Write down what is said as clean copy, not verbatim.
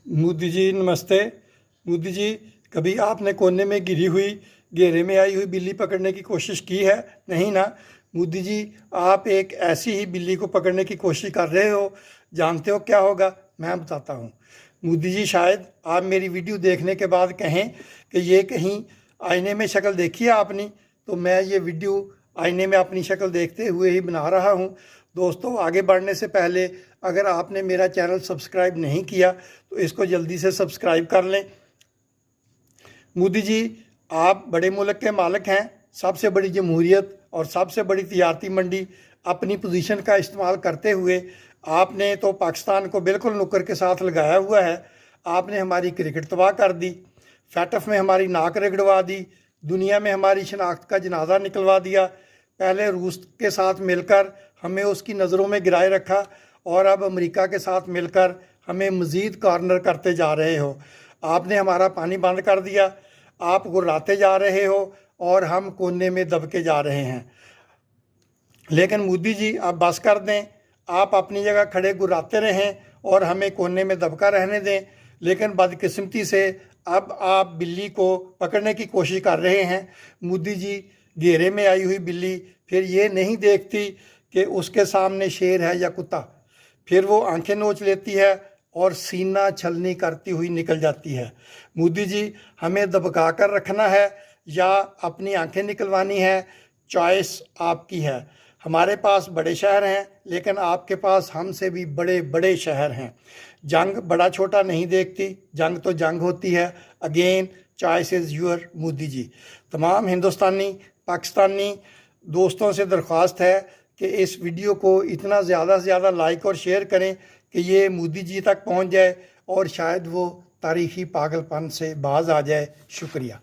मोदी जी नमस्ते। मोदी जी, कभी आपने कोने में गिरी हुई घेरे में आई हुई बिल्ली पकड़ने की कोशिश की है? नहीं ना। मोदी जी, आप एक ऐसी ही बिल्ली को पकड़ने की कोशिश कर रहे हो। जानते हो क्या होगा? मैं बताता हूँ। मोदी जी, शायद आप मेरी वीडियो देखने के बाद कहें कि ये कहीं आईने में शक्ल देखी है आपने, तो मैं ये वीडियो आईने में अपनी शक्ल देखते हुए ही बना रहा हूँ। दोस्तों, आगे बढ़ने से पहले अगर आपने मेरा चैनल सब्सक्राइब नहीं किया तो इसको जल्दी से सब्सक्राइब कर लें। मोदी जी, आप बड़े मुल्क के मालिक हैं, सबसे बड़ी जमहूरियत और सबसे बड़ी तिजारती मंडी अपनी पोजीशन का इस्तेमाल करते हुए आपने तो पाकिस्तान को बिल्कुल नुक्कर के साथ लगाया हुआ है। आपने हमारी क्रिकेट तबाह कर दी, फैटफ में हमारी नाक रगड़वा दी, दुनिया में हमारी शनाख्त का जनाजा निकलवा दिया। पहले रूस के साथ मिलकर हमें उसकी नज़रों में गिराए रखा और अब अमेरिका के साथ मिलकर हमें मज़ीद कॉर्नर करते जा रहे हो। आपने हमारा पानी बंद कर दिया, आप गुर्राते जा रहे हो और हम कोने में दबके जा रहे हैं। लेकिन मोदी जी, आप बस कर दें। आप अपनी जगह खड़े गुर्राते रहें और हमें कोने में दबका रहने दें। लेकिन बदकिस्मती से अब आप बिल्ली को पकड़ने की कोशिश कर रहे हैं। मोदी जी, घेरे में आई हुई बिल्ली फिर ये नहीं देखती कि उसके सामने शेर है या कुत्ता, फिर वो आंखें नोच लेती है और सीना छलनी करती हुई निकल जाती है। मोदी जी, हमें दबका कर रखना है या अपनी आंखें निकलवानी है, चॉइस आपकी है। हमारे पास बड़े शहर हैं, लेकिन आपके पास हमसे भी बड़े बड़े शहर हैं। जंग बड़ा छोटा नहीं देखती, जंग तो जंग होती है। Again choice is your. Modi ji, तमाम हिंदुस्तानी पाकिस्तानी दोस्तों से दरख्वास्त है कि इस वीडियो को इतना ज़्यादा से ज़्यादा लाइक और शेयर करें कि ये मोदी जी तक पहुंच जाए और शायद वो तारीख़ी पागलपन से बाज आ जाए। शुक्रिया।